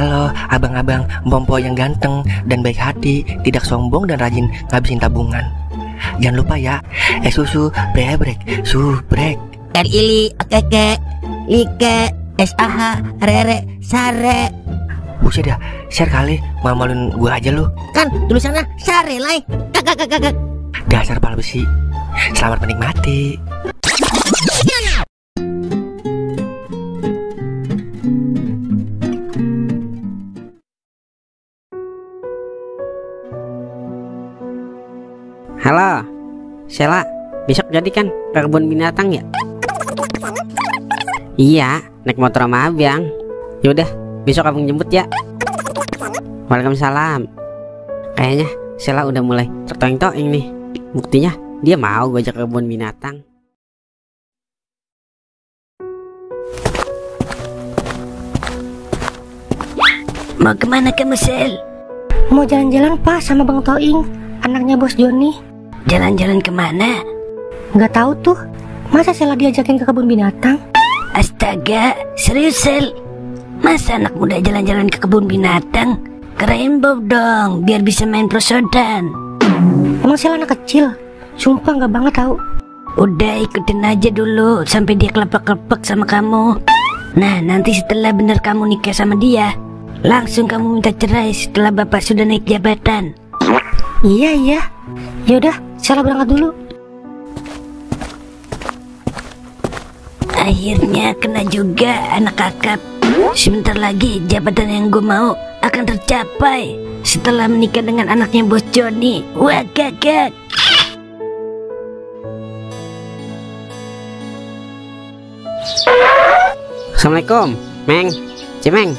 Halo abang-abang Bompo yang ganteng dan baik hati, tidak sombong dan rajin ngabisin tabungan. Jangan lupa ya, susu brebrek, subrek. Ili, keke, like, SAH, rere, sare. Buset dah, share kali, malu-maluin gue aja lu. Kan tulisannya sare lai. Kakak. Dasar pala besi. Selamat menikmati. Halo, Sheila, besok jadi kan ke kebun binatang ya? Iya, naik motor sama abang. Yaudah, besok abang jemput ya. Waalaikumsalam. Kayaknya Sheila udah mulai tertoing-toing nih. Buktinya dia mau gue ajak ke kebun binatang. Mau kemana kamu, Sel? Mau jalan-jalan Pak sama Bang Toing, anaknya Bos Joni. Jalan-jalan kemana? Nggak tahu tuh. Masa Sela diajakin ke kebun binatang? Astaga, serius Sel? Masa anak muda jalan-jalan ke kebun binatang? Ke Rainbow dong, biar bisa main prosodan. Emang Sela anak kecil? Sumpah nggak banget tahu. Udah ikutin aja dulu sampai dia kelepek-kelepek sama kamu. Nah, nanti setelah bener kamu nikah sama dia, langsung kamu minta cerai setelah bapak sudah naik jabatan. Iya. Yaudah, Sela berangkat dulu. Akhirnya kena juga anak kakap. Sebentar lagi jabatan yang gue mau akan tercapai setelah menikah dengan anaknya Bos Joni. Wah, kakak. Assalamualaikum, Meng, Cimeng.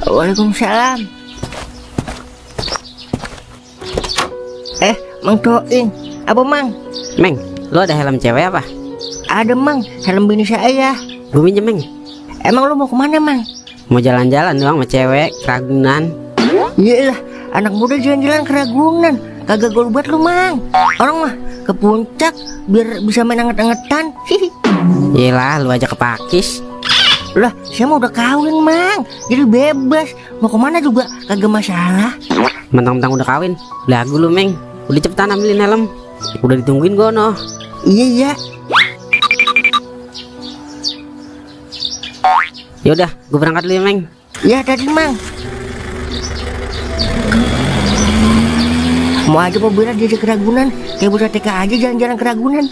Waalaikumsalam. Mang Toing, apa Mang? Meng, lu ada helm cewek apa? Ada Mang, helm bini saya. Gue minjem, Meng. Emang lu mau kemana Mang? Mau jalan-jalan doang sama cewek, Ragunan. Iyalah, anak muda jalan-jalan ke Ragunan. Kagak gol buat lu Mang. Orang mah ke puncak biar bisa main anget-angetan. Yelah, lu aja ke Pakis. Lah, saya mau udah kawin Mang, jadi bebas. Mau kemana juga kagak masalah. Mentang-mentang udah kawin, lagu lu Meng. Udah cepetan ambilin helm. Udah ditungguin gono. Iya. Yaudah, gue berangkat dulu ya Meng. Ya tadi Mang. Mau aja mau bela dia ke Ragunan, kayak bocah TK aja jalan-jalan ke Ragunan.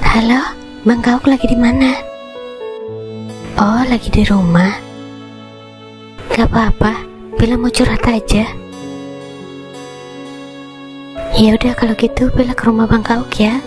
Halo, Bang Gauk lagi di mana? Oh, lagi di rumah. Gak apa-apa, Bella mau curhat aja. Ya udah kalau gitu Bella ke rumah Bang Gauk ya.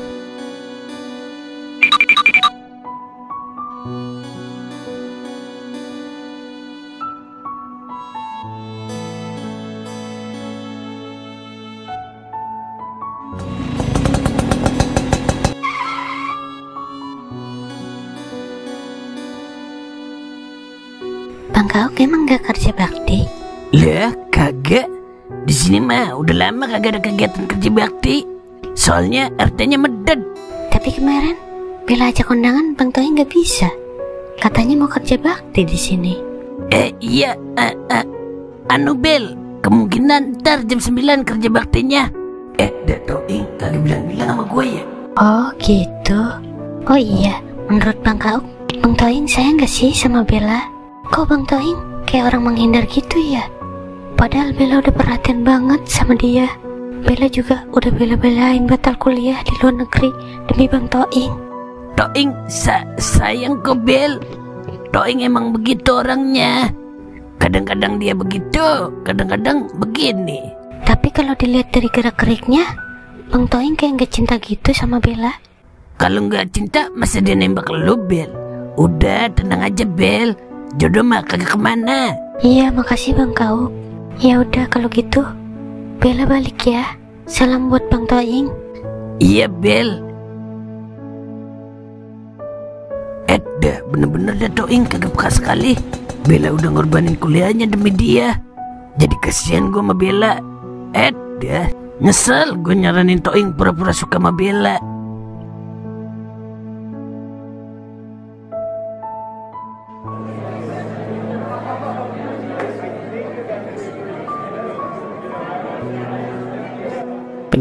Bang Gauk emang gak kerja bakti? Lah, kagak. Di sini mah udah lama kagak ada kegiatan kerja bakti. Soalnya RT-nya meded. Tapi kemarin Bella ajak kondangan Bang Toy gak bisa. Katanya mau kerja bakti di sini. Iya, anu Bel, kemungkinan ntar jam 9 kerja baktinya. Datoing kagak bilang-bilang sama gue ya. Oh gitu. Oh iya, menurut Bang Gauk, Bang Toing sayang gak sih sama Bella? Kok Bang Toing kayak orang menghindar gitu ya? Padahal Bella udah perhatian banget sama dia. Bella juga udah bela-belain batal kuliah di luar negeri demi Bang Toing. Toing sayang ke Bel. Toing emang begitu orangnya. Kadang-kadang dia begitu, kadang-kadang begini. Tapi kalau dilihat dari gerak-geriknya, Bang Toing kayak gak cinta gitu sama Bella. Kalau gak cinta masa dia nembak lu Bel? Udah tenang aja Bel, jodoh mah kagak kemana. Iya makasih Bang Gauk. Ya udah kalau gitu Bella balik ya. Salam buat Bang Toing. Iya Bel. Dah bener-bener dah Toing kagak peka sekali. Bella udah ngorbanin kuliahnya demi dia. Jadi kasihan gue sama Bella. Dah nyesel gue nyaranin Toing pura-pura suka sama Bella.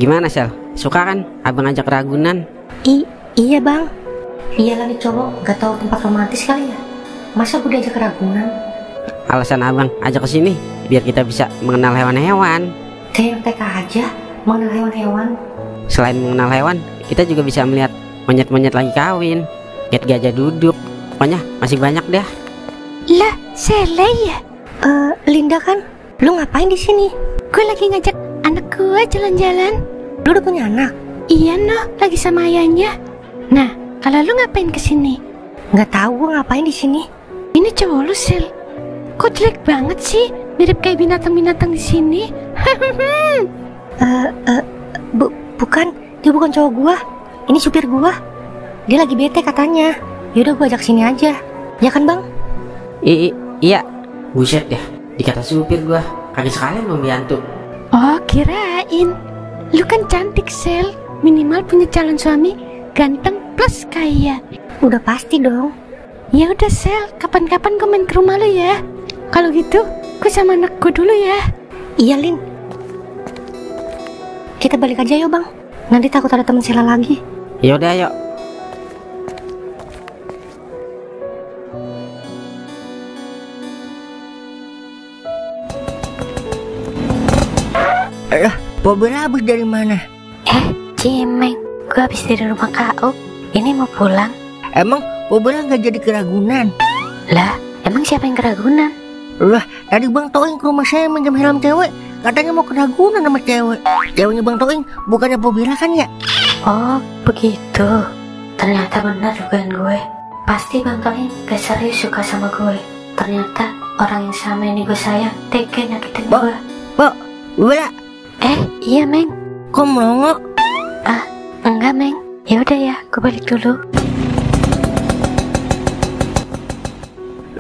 Gimana Sel? Suka kan abang ajak ke Ragunan? Iya bang. Iya lagi cowok gak tahu tempat romantis kali ya. Masa gue diajak ke Ragunan? Alasan abang ajak ke sini biar kita bisa mengenal hewan-hewan. Kayak TK aja mengenal hewan-hewan. Selain mengenal hewan, kita juga bisa melihat monyet-monyet lagi kawin, lihat gajah duduk. Pokoknya masih banyak dah. Lah, Sela ya? Linda kan? Lu ngapain di sini? Gue lagi ngajak anak gue jalan-jalan. Lu udah punya anak? Iya noh, lagi sama ayahnya. Nah, kalau lu ngapain kesini? Nggak tahu gue ngapain di sini. Ini cowok lu, Sel. Kok jelek banget sih? Mirip kayak binatang-binatang di sini. Bukan, dia bukan cowok gua. Ini supir gua. Dia lagi bete katanya. Yaudah gua ajak sini aja. Ya kan bang? Iya. Buset dah, dikata supir gua kagak sekalian membantu. Oh, kirain. Lu kan cantik, Sel. Minimal punya calon suami ganteng plus kaya. Udah pasti dong. Ya udah, Sel. Kapan-kapan gue main ke rumah lu ya. Kalau gitu, gue sama anak gue dulu ya. Iya, Lin. Kita balik aja yuk bang. Nanti takut ada teman Sela lagi. Yaudah yuk. Po Bella habis dari mana? Cimeng, gue habis dari rumah Kak Ini mau pulang. Emang Po Bella nggak jadi ke Ragunan? Lah, emang siapa yang ke Ragunan? Lah, tadi Bang Toing ke rumah saya minjem helm cewek. Katanya mau ke Ragunan sama cewek. Ceweknya Bang Toing bukannya Po Bella kan ya? Oh, begitu. Ternyata benar dugaan gue. Pasti Bang Toing gak serius suka sama gue. Ternyata orang yang sama ini gue sayang tega nyakitin gue. Po Bella. Iya, Meng. Kok melongo? Enggak, Meng. Ya udah ya, gue balik dulu.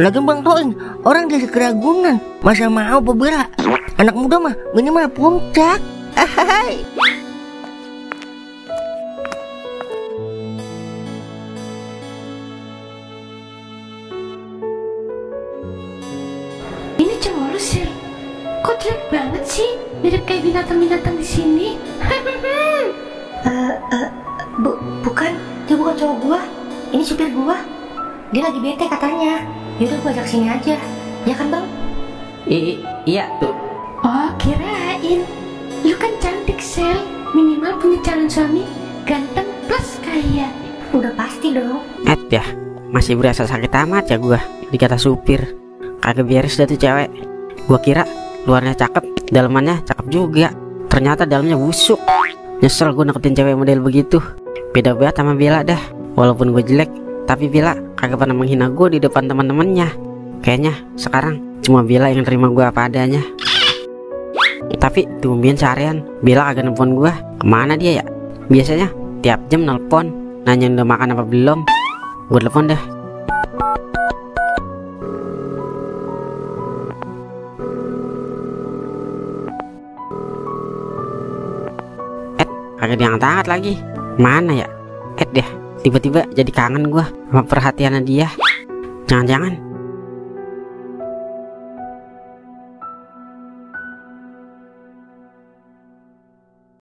Lagi Bang Toing, orang dari Keragunan, masa mau Po Bella? Anak muda mah minimal puncak. Hai. Ini cowok lu, Sel. Kok jelek banget sih? Mirip kayak binatang-binatang di sini. Bukan, dia bukan cowok gua. Ini supir gua. Dia lagi bete katanya. Yaudah gua ajak sini aja. Ya kan bang? Iya tuh. Oh, kirain. Lu kan cantik, Sel. Minimal punya calon suami ganteng plus kaya. Udah pasti dong. Ya, masih berasa sakit amat ya gua dikata supir. Kagak beres dah tuh cewek. Gua kira luarnya cakep, dalamannya cakep juga. Ternyata dalamnya busuk. Nyesel gue nakutin cewek model begitu. Beda banget sama Bella dah. Walaupun gue jelek, tapi Bella kagak pernah menghina gue di depan teman-temannya. Kayaknya sekarang cuma Bella yang terima gue apa adanya. Tapi tumben seharian Bella kagak nelfon gue. Kemana dia ya? Biasanya tiap jam nelpon, nanya udah makan apa belum. Gue telepon dah. Kagak diangkat-angkat lagi. Mana ya? Deh, tiba-tiba jadi kangen gua sama perhatiannya dia. Jangan-jangan